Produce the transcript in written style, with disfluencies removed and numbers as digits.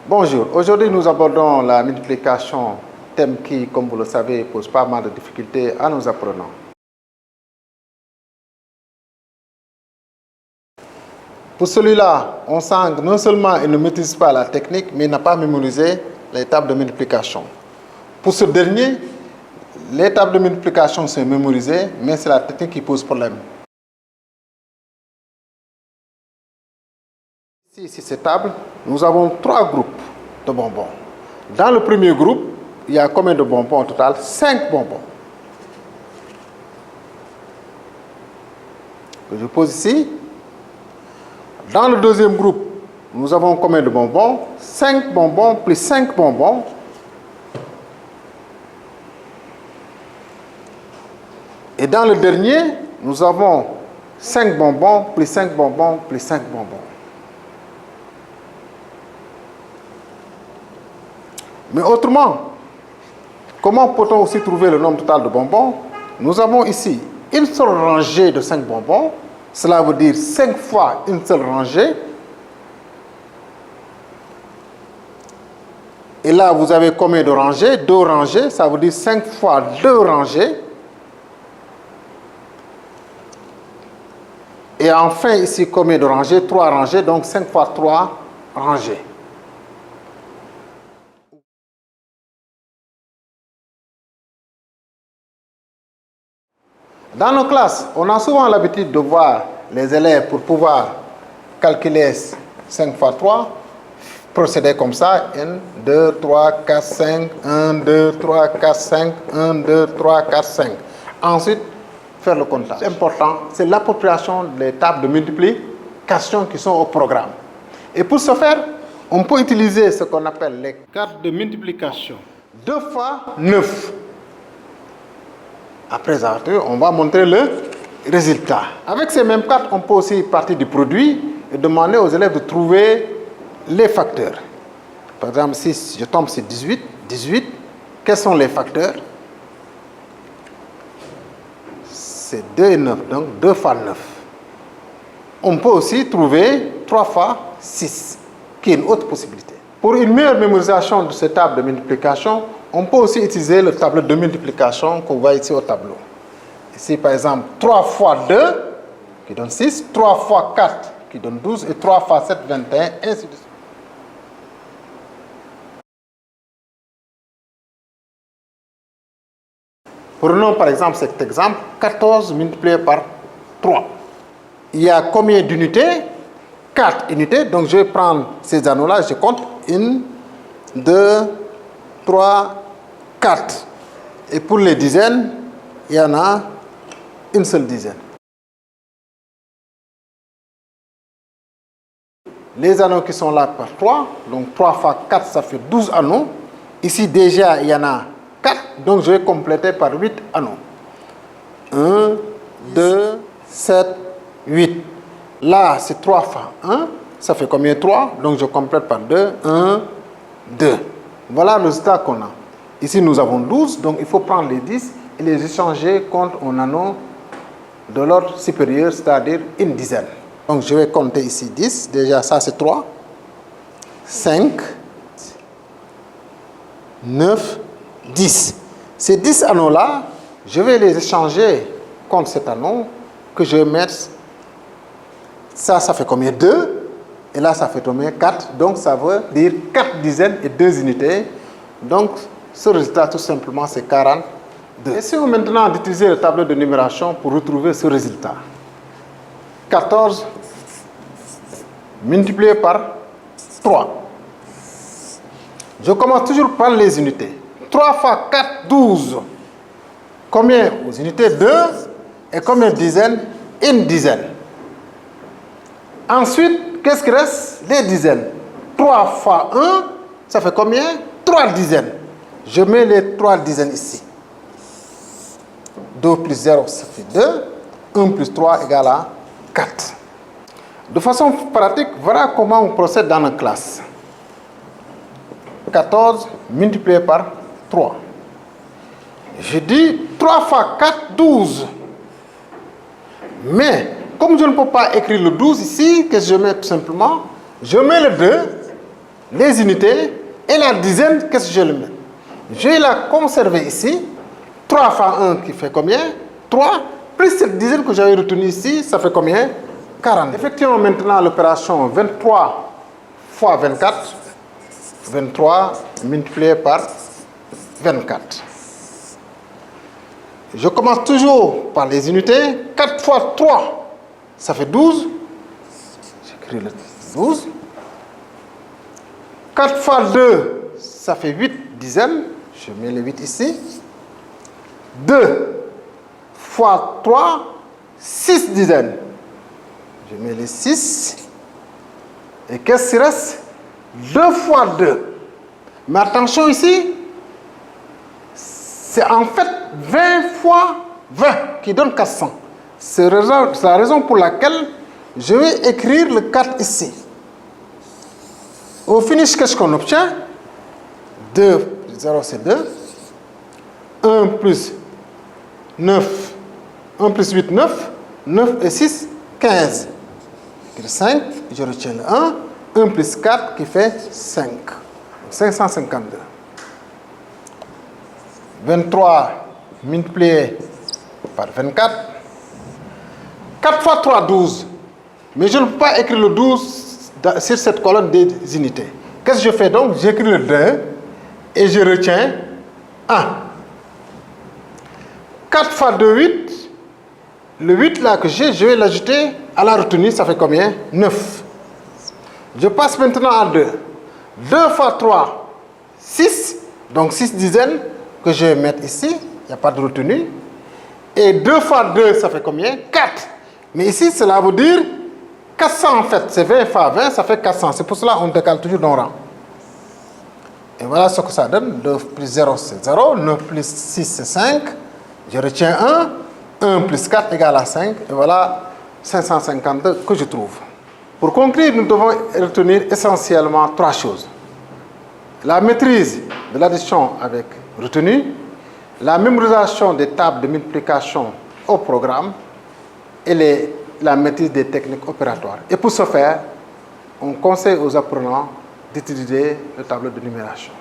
Bonjour, aujourd'hui nous abordons la multiplication, thème qui, comme vous le savez, pose pas mal de difficultés à nos apprenants. Pour celui-là, on sent que non seulement il ne maîtrise pas la technique, mais il n'a pas mémorisé les tables de multiplication. Pour ce dernier, les tables de multiplication sont mémorisées, mais c'est la technique qui pose problème. Ici, cette table, nous avons 3 groupes de bonbons. Dans le premier groupe, il y a combien de bonbons au total? 5 bonbons. Que je pose ici. Dans le deuxième groupe, nous avons combien de bonbons? 5 bonbons plus 5 bonbons. Et dans le dernier, nous avons 5 bonbons plus 5 bonbons plus 5 bonbons. Mais autrement, comment peut-on aussi trouver le nombre total de bonbons? Nous avons ici une seule rangée de 5 bonbons. Cela veut dire 5 fois une seule rangée. Et là, vous avez combien de rangées? 2 rangées. Ça veut dire 5 fois 2 rangées. Et enfin, ici, combien de rangées? 3 rangées. Donc 5 fois 3 rangées. Dans nos classes, on a souvent l'habitude de voir les élèves pour pouvoir calculer 5 fois 3, procéder comme ça, 1, 2, 3, 4, 5, 1, 2, 3, 4, 5, 1, 2, 3, 4, 5. Ensuite, faire le comptage. C'est important, c'est l'appropriation des tables de multiplication qui sont au programme. Et pour ce faire, on peut utiliser ce qu'on appelle les cartes de multiplication. 2 fois 9. Après avoir, on va montrer le résultat. Avec ces mêmes cartes, on peut aussi partir du produit et demander aux élèves de trouver les facteurs. Par exemple, si je tombe sur 18, 18, quels sont les facteurs? C'est 2 et 9, donc 2 fois 9. On peut aussi trouver 3 fois 6, qui est une autre possibilité. Pour une meilleure mémorisation de ces tables de multiplication, on peut aussi utiliser le tableau de multiplication qu'on voit ici au tableau. Ici, par exemple, 3 fois 2, qui donne 6, 3 fois 4, qui donne 12, et 3 fois 7, 21, ainsi de suite. Prenons par exemple cet exemple, 14 multiplié par 3. Il y a combien d'unités? 4 unités, donc je vais prendre ces anneaux-là, je compte 1, 2, 3, 4. Et pour les dizaines, il y en a une seule dizaine. Les anneaux qui sont là par 3, donc 3 fois 4, ça fait 12 anneaux. Ici déjà, il y en a 4, donc je vais compléter par 8 anneaux. 1, 2, 7, 8. Là, c'est 3 fois 1, ça fait combien? 3, donc je complète par 2, 1, 2. Voilà le résultat qu'on a. Ici, nous avons 12, donc il faut prendre les 10 et les échanger contre un anneau de l'ordre supérieur, c'est-à-dire une dizaine. Donc, je vais compter ici 10. Déjà, ça, c'est 3, 5, 9, 10. Ces 10 anneaux-là, je vais les échanger contre cet anneau que je vais mettre. Ça fait combien? 2. Et là, ça fait combien? 4. Donc, ça veut dire 4 dizaines et 2 unités. Donc, ce résultat, tout simplement, c'est 42. Essayons maintenant d'utiliser le tableau de numération pour retrouver ce résultat. 14 multiplié par 3. Je commence toujours par les unités. 3 fois 4, 12. Combien aux unités? 2. Et combien de dizaines? Une dizaine. Ensuite, qu'est-ce qui reste? Les dizaines. 3 fois 1, ça fait combien? 3 dizaines. Je mets les 3 dizaines ici. 2 plus 0, ça fait 2. 1 plus 3 égale à 4. De façon pratique, voilà comment on procède dans la classe. 14 multiplié par 3. Je dis 3 fois 4, 12. Mais, comme je ne peux pas écrire le 12 ici, qu'est-ce que je mets tout simplement? Je mets le 2 les unités et la dizaine, qu'est-ce que je le mets? Je vais la conserver ici. 3 fois 1 qui fait combien? 3, plus cette dizaine que j'avais retenue ici, ça fait combien? 40. Effectuons maintenant l'opération 23 fois 24. 23 multiplié par 24. Je commence toujours par les unités. 4 fois 3, ça fait 12. J'écris le 12. 4 fois 2, ça fait 8 dizaines. Je mets le 8 ici. 2 fois 3, 6 dizaines. Je mets les 6. Et qu'est-ce qui reste? 2 fois 2. Mais attention ici, c'est en fait 20 fois 20 qui donne 400. C'est la raison pour laquelle je vais écrire le 4 ici. Au finish, qu'est-ce qu'on obtient? 2 plus 0, c'est 2. 1 plus 9. 1 plus 8, 9. 9 et 6, 15. 5, je retiens le 1. 1 plus 4 qui fait 5. 552. 23 multiplié par 24. 4 fois 3, 12. Mais je ne peux pas écrire le 12 sur cette colonne des unités. Qu'est-ce que je fais donc? J'écris le 2 et je retiens 1. 4 fois 2, 8. Le 8 là que j'ai, je vais l'ajouter à la retenue, ça fait combien? 9. Je passe maintenant à 2. 2 fois 3, 6. Donc 6 dizaines que je vais mettre ici. Il n'y a pas de retenue. Et 2 fois 2, ça fait combien? 4. Mais ici, cela veut dire 400 en fait. C'est 20 fois 20, ça fait 400. C'est pour cela qu'on décale toujours d'un rang. Et voilà ce que ça donne. 2 plus 0, c'est 0. 9 plus 6, c'est 5. Je retiens 1. 1 plus 4 égale à 5. Et voilà 552 que je trouve. Pour conclure, nous devons retenir essentiellement 3 choses. La maîtrise de l'addition avec retenue, la mémorisation des tables de multiplication au programme et la maîtrise des techniques opératoires. Et pour ce faire, on conseille aux apprenants d'utiliser le tableau de numération.